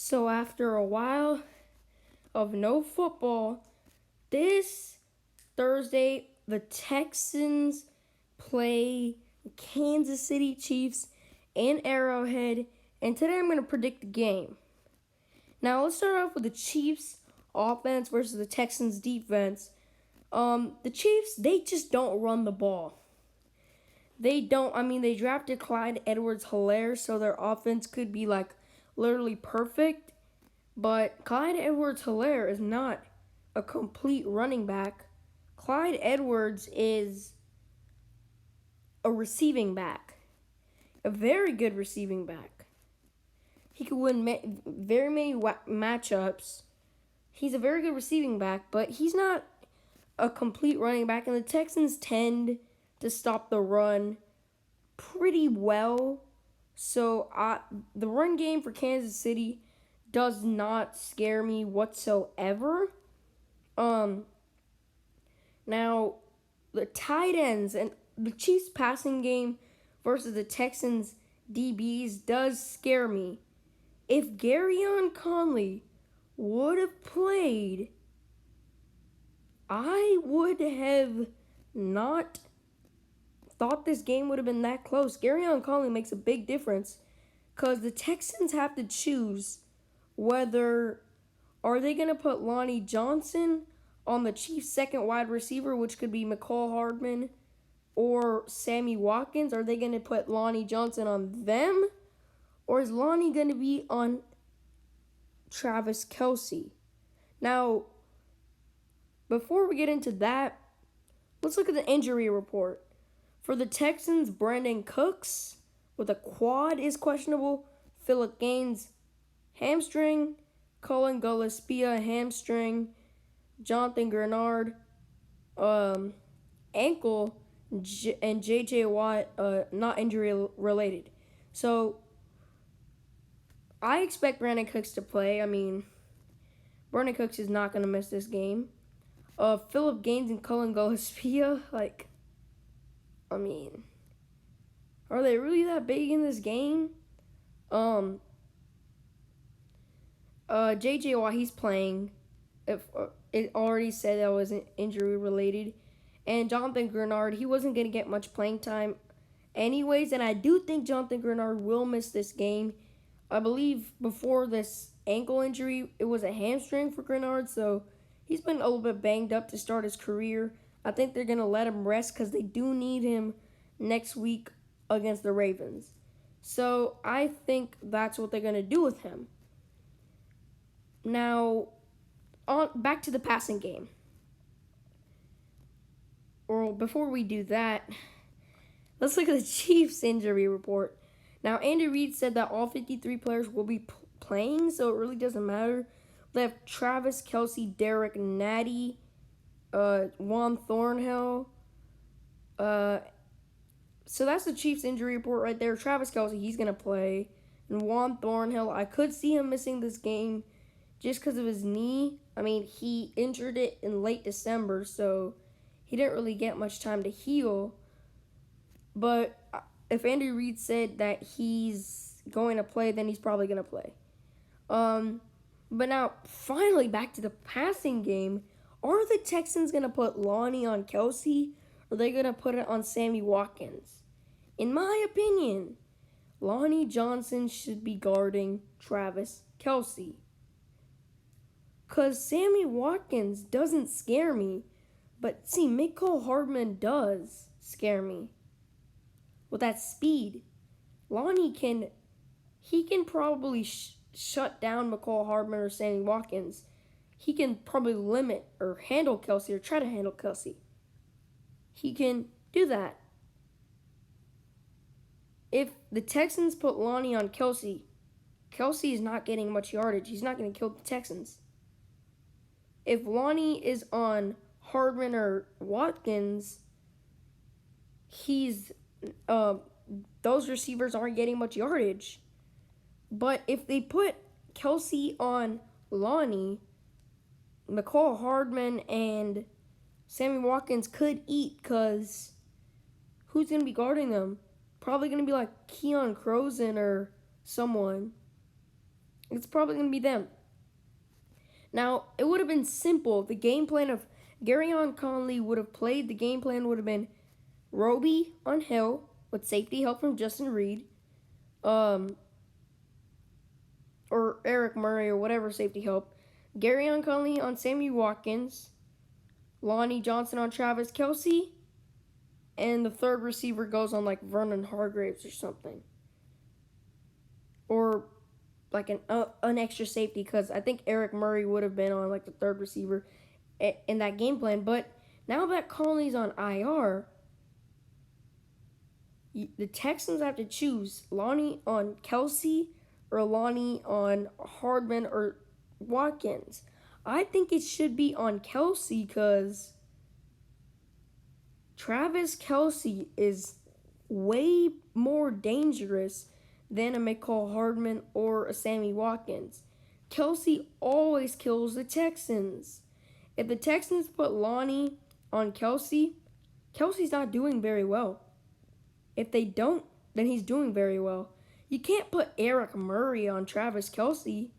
So after a while of no football, this Thursday the Texans play Kansas City Chiefs in Arrowhead, and today I'm going to predict the game. Now let's start off with the Chiefs offense versus the Texans defense. The Chiefs, they just don't run the ball. They don't. They drafted Clyde Edwards-Helaire, so their offense could be like literally perfect. But Clyde Edwards-Helaire is not a complete running back. Clyde Edwards is a receiving back, a very good receiving back. He could win very many matchups. He's a very good receiving back, but he's not a complete running back. And the Texans tend to stop the run pretty well. So the run game for Kansas City does not scare me whatsoever. Now the tight ends and the Chiefs passing game versus the Texans DBs does scare me. If Garyon Conley would have played, I would have not thought this game would have been that close. Garyon Conley makes a big difference because the Texans have to choose whether are they going to put Lonnie Johnson on the Chiefs' second wide receiver, which could be McCall Hardman or Sammy Watkins. Are they going to put Lonnie Johnson on them? Or is Lonnie going to be on Travis Kelce? Now, before we get into that, let's look at the injury report. For the Texans, Brandon Cooks with a quad is questionable. Philip Gaines, hamstring. Cullen Gillespie, hamstring. Jonathan Grenard, ankle. And J.J. Watt, not injury related. So, I expect Brandon Cooks to play. Brandon Cooks is not going to miss this game. Philip Gaines and Cullen Gillespie, are they really that big in this game? J.J. Watt, he's playing. If it already said that wasn't injury related. And Jonathan Grenard, he wasn't going to get much playing time anyways. And I do think Jonathan Grenard will miss this game. I believe before this ankle injury, it was a hamstring for Grenard, so he's been a little bit banged up to start his career. I think they're going to let him rest because they do need him next week against the Ravens. So I think that's what they're going to do with him. Now, back to the passing game. Or before we do that, let's look at the Chiefs injury report. Now, Andy Reid said that all 53 players will be playing, so it really doesn't matter. They have Travis Kelce, Derek Natty, Juan Thornhill. So that's the Chiefs injury report right there. Travis Kelce, he's going to play. And Juan Thornhill, I could see him missing this game just because of his knee. He injured it in late December, so he didn't really get much time to heal. But if Andy Reid said that he's going to play, then he's probably going to play. But now, finally, back to the passing game. Are the Texans going to put Lonnie on Kelce, or are they going to put it on Sammy Watkins? In my opinion, Lonnie Johnson should be guarding Travis Kelce. Because Sammy Watkins doesn't scare me, but see, McCall Hardman does scare me. With that speed, Lonnie can probably shut down McCall Hardman or Sammy Watkins. He can probably limit or handle Kelce or try to handle Kelce. He can do that. If the Texans put Lonnie on Kelce, Kelce is not getting much yardage. He's not going to kill the Texans. If Lonnie is on Hardman or Watkins, those receivers aren't getting much yardage. But if they put Kelce on Lonnie, McCall Hardman and Sammy Watkins could eat because who's going to be guarding them? Probably going to be like Keon Crozen or someone. It's probably going to be them. Now, it would have been simple. The game plan of Garyon Conley would have played. The game plan would have been Roby on Hill with safety help from Justin Reed, or Eric Murray or whatever safety help. Garyon Conley on Sammy Watkins, Lonnie Johnson on Travis Kelce, and the third receiver goes on like Vernon Hargraves or something. Or like an extra safety, because I think Eric Murray would have been on like the third receiver in that game plan. But now that Conley's on IR, the Texans have to choose Lonnie on Kelce or Lonnie on Hardman or Watkins. I think it should be on Kelce because Travis Kelce is way more dangerous than a McCall Hardman or a Sammy Watkins. Kelce always kills the Texans. If the Texans put Lonnie on Kelce, Kelce's not doing very well. If they don't, then he's doing very well. You can't put Eric Murray on Travis Kelce.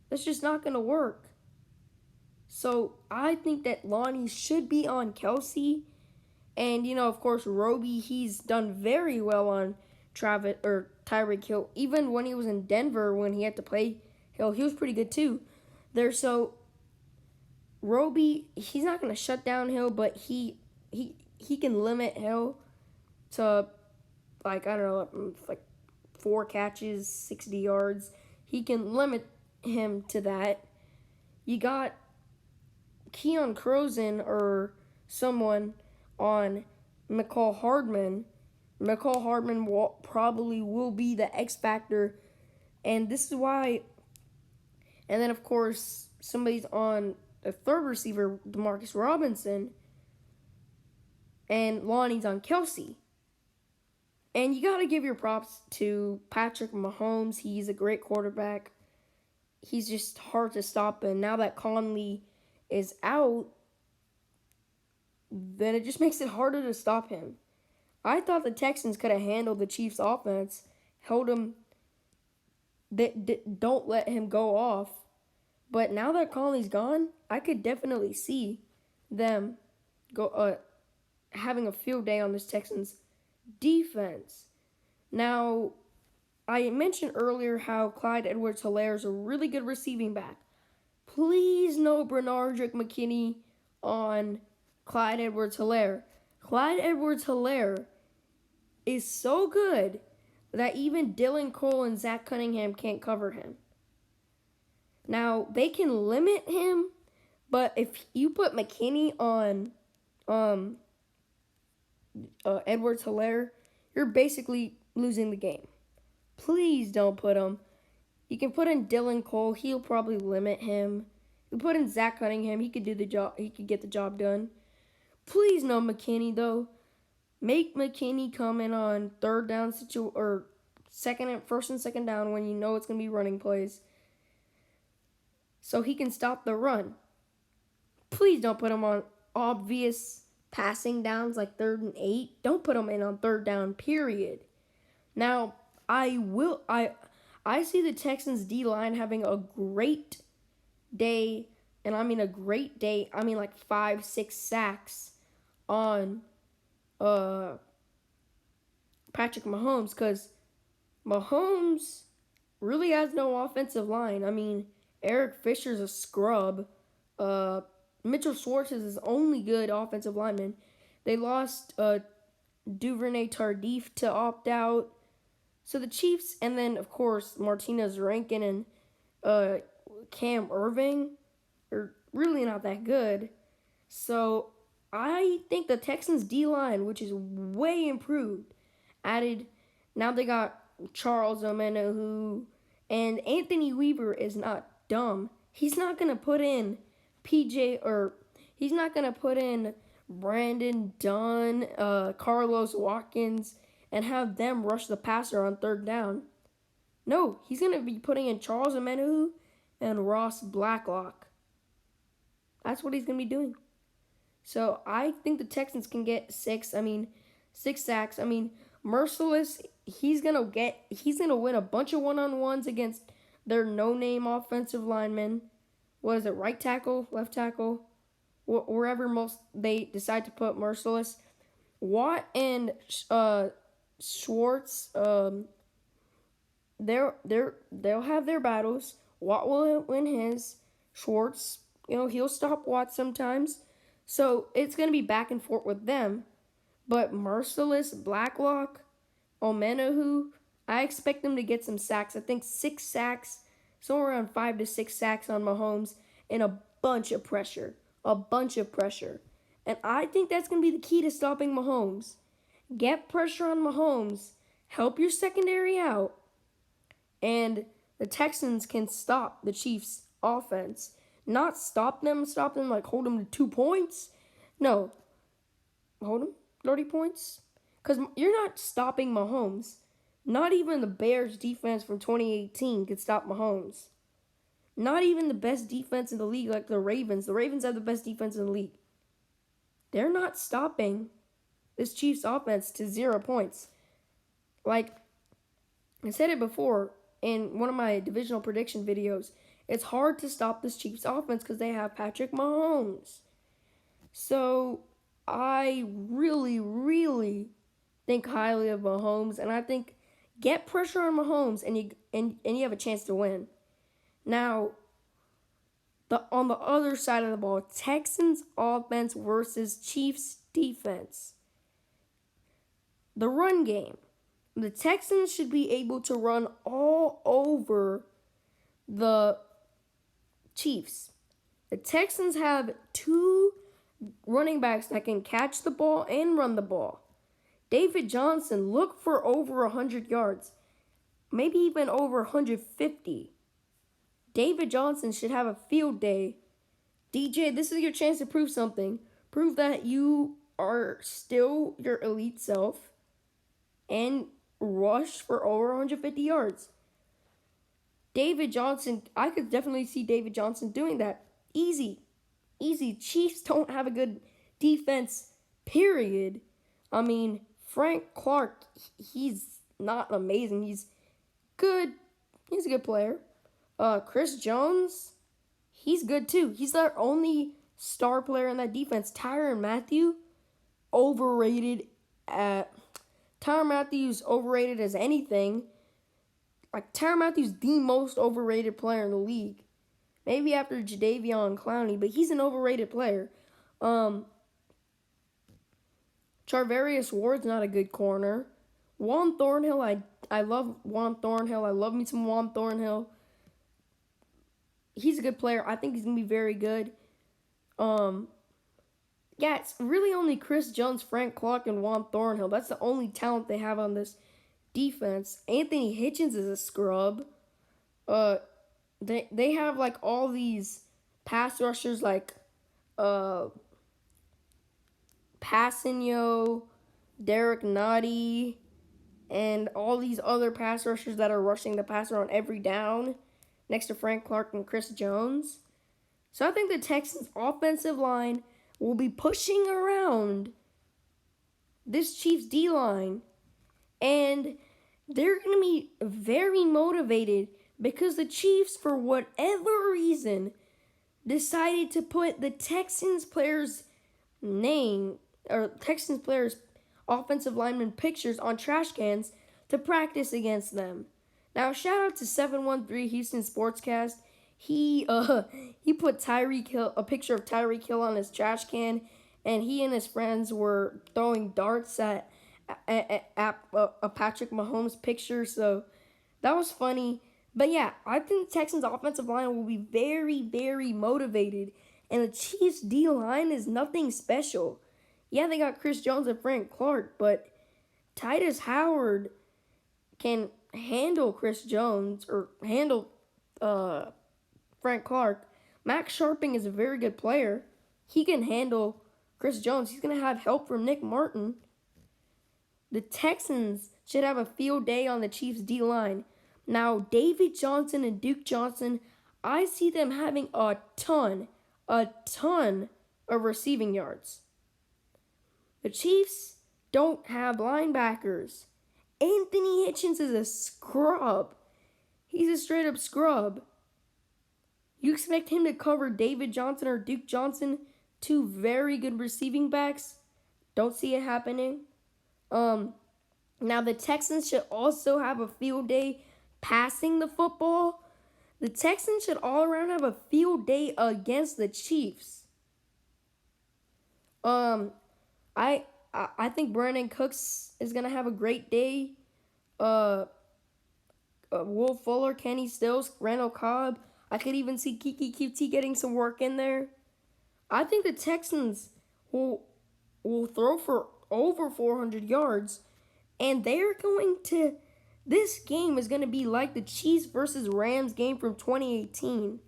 That's just not going to work. So I think that Lonnie should be on Kelce. And, of course, Roby, he's done very well on Travis or Tyreek Hill. Even when he was in Denver, when he had to play Hill, he was pretty good too. So Roby, he's not going to shut down Hill, but he can limit Hill to, like, I don't know, like 4 catches, 60 yards. He can limit him to that. You got Keon Crozen or someone on McCall Hardman. McCall Hardman probably will be the X factor, and this is why. And then, of course, somebody's on a third receiver, Demarcus Robinson, and Lonnie's on Kelce. And you got to give your props to Patrick Mahomes. He's a great quarterback. He's just hard to stop, and now that Conley is out, then it just makes it harder to stop him. I thought the Texans could have handled the Chiefs' offense, held him, don't let him go off. But now that Conley's gone, I could definitely see them go having a field day on this Texans defense. Now, I mentioned earlier how Clyde Edwards-Helaire is a really good receiving back. Please no Bernardrick McKinney on Clyde Edwards-Helaire. Clyde Edwards-Helaire is so good that even Dylan Cole and Zach Cunningham can't cover him. Now, they can limit him, but if you put McKinney on Edwards-Helaire, you're basically losing the game. Please don't put him. You can put in Dylan Cole. He'll probably limit him. You put in Zach Cunningham. He could do the job. He could get the job done. Please no McKinney though. Make McKinney come in on third down or first and second down when you know it's gonna be running plays, so he can stop the run. Please don't put him on obvious passing downs like 3rd and 8. Don't put him in on 3rd down. Period. Now I see the Texans D-line having a great day, and I mean a great day. I mean like 5-6 sacks on Patrick Mahomes, because Mahomes really has no offensive line. I mean, Eric Fisher's a scrub. Mitchell Schwartz is his only good offensive lineman. They lost Duvernay Tardif to opt out. So the Chiefs, and then, of course, Martinez Rankin and Cam Irving are really not that good. So I think the Texans' D-line, which is way improved, now they got Charles Omenihu, and Anthony Weaver is not dumb. He's not going to put in he's not going to put in Brandon Dunn, Carlos Watkins, and have them rush the passer on 3rd down. No, he's going to be putting in Charles Omenihu and Ross Blacklock. That's what he's going to be doing. So I think the Texans can get 6 sacks. I mean, Merciless, he's going to win a bunch of one-on-ones against their no-name offensive linemen. What is it? Right tackle, left tackle, wherever most they decide to put Merciless. Watt and Schwartz, they'll have their battles. Watt will win his. Schwartz, he'll stop Watt sometimes. So it's gonna be back and forth with them. But Merciless, Blacklock, Omenahu, I expect them to get some sacks. I think 6 sacks, somewhere around 5 to 6 sacks on Mahomes, and a bunch of pressure. A bunch of pressure. And I think that's going to be the key to stopping Mahomes. Get pressure on Mahomes, help your secondary out, and the Texans can stop the Chiefs' offense. Not stop them like hold them to 2 points. No, hold them 30 points. Because you're not stopping Mahomes. Not even the Bears' defense from 2018 could stop Mahomes. Not even the best defense in the league like the Ravens. The Ravens have the best defense in the league. They're not stopping this Chiefs offense to 0 points. Like I said it before in one of my divisional prediction videos, it's hard to stop this Chiefs offense because they have Patrick Mahomes. So I really, really think highly of Mahomes, and I think get pressure on Mahomes and you have a chance to win. Now, on the other side of the ball, Texans offense versus Chiefs defense. The run game. The Texans should be able to run all over the Chiefs. The Texans have 2 running backs that can catch the ball and run the ball. David Johnson, look for over 100 yards, maybe even over 150. David Johnson should have a field day. DJ, this is your chance to prove something. Prove that you are still your elite self and rush for over 150 yards. David Johnson, I could definitely see David Johnson doing that. Easy. Chiefs don't have a good defense, period. I mean, Frank Clark, he's not amazing. He's good. He's a good player. Chris Jones, he's good too. He's their only star player in that defense. Tyrann Mathieu, overrated. Tyrann Mathieu's overrated as anything. Like, Tyrann Mathieu's the most overrated player in the league. Maybe after Jadeveon Clowney, but he's an overrated player. Charvarius Ward's not a good corner. Juan Thornhill, I love Juan Thornhill. I love me some Juan Thornhill. He's a good player. I think he's going to be very good. Yeah, it's really only Chris Jones, Frank Clark, and Juan Thornhill. That's the only talent they have on this defense. Anthony Hitchens is a scrub. They have like all these pass rushers like Passanio, Derek Nottie, and all these other pass rushers that are rushing the passer on every down next to Frank Clark and Chris Jones. So I think the Texans' offensive line will be pushing around this Chiefs D-line, and they're going to be very motivated because the Chiefs, for whatever reason, decided to put the Texans players' name, or Texans players' offensive lineman pictures on trash cans to practice against them. Now, shout out to 713 Houston Sportscast. He put Tyreek Hill, a picture of Tyreek Hill on his trash can, and he and his friends were throwing darts at a Patrick Mahomes picture. So that was funny. But yeah, I think the Texans' offensive line will be very, very motivated, and the Chiefs' D-line is nothing special. Yeah, they got Chris Jones and Frank Clark, but Titus Howard can handle Chris Jones or handle Frank Clark. Max Sharping is a very good player. He can handle Chris Jones. He's going to have help from Nick Martin. The Texans should have a field day on the Chiefs' D-line. Now, David Johnson and Duke Johnson, I see them having a ton of receiving yards. The Chiefs don't have linebackers. Anthony Hitchens is a scrub. He's a straight up scrub. You expect him to cover David Johnson or Duke Johnson, two very good receiving backs? Don't see it happening. Now the Texans should also have a field day passing the football. The Texans should all around have a field day against the Chiefs. I think Brandon Cooks is gonna have a great day. Will Fuller, Kenny Stills, Randall Cobb. I could even see Kiki QT getting some work in there. I think the Texans will throw for over 400 yards, and they're going to. This game is going to be like the Chiefs versus Rams game from 2018.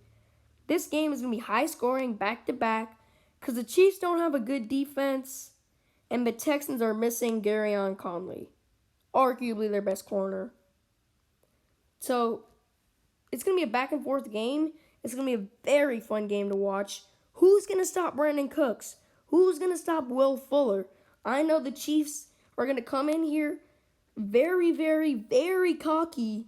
This game is going to be high scoring, back to back, because the Chiefs don't have a good defense, and the Texans are missing Garyon Conley, arguably their best corner. So it's going to be a back and forth game. It's going to be a very fun game to watch. Who's going to stop Brandon Cooks? Who's going to stop Will Fuller? I know the Chiefs are going to come in here very, very, very cocky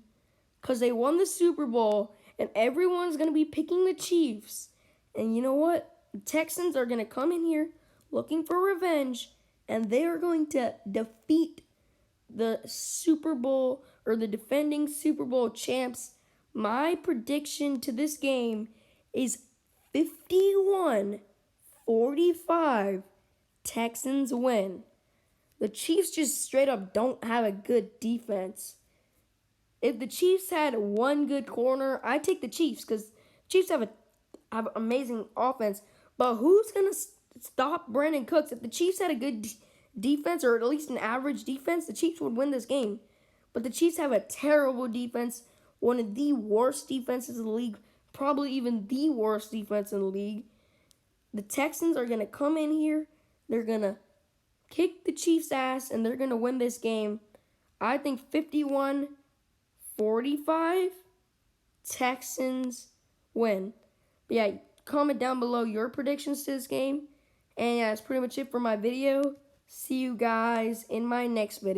because they won the Super Bowl and everyone's going to be picking the Chiefs. And you know what? The Texans are going to come in here looking for revenge, and they are going to defeat the Super Bowl or the defending Super Bowl champs. My prediction to this game is 51-45 Texans win. The Chiefs just straight up don't have a good defense. If the Chiefs had one good corner, I'd take the Chiefs because Chiefs have amazing offense. But who's going to stop Brandon Cooks? If the Chiefs had a good defense, or at least an average defense, the Chiefs would win this game. But the Chiefs have a terrible defense, one of the worst defenses in the league, probably even the worst defense in the league. The Texans are going to come in here, they're going to kick the Chiefs' ass, and they're going to win this game. I think 51-45 Texans win. But yeah, comment down below your predictions to this game. And yeah, that's pretty much it for my video. See you guys in my next video.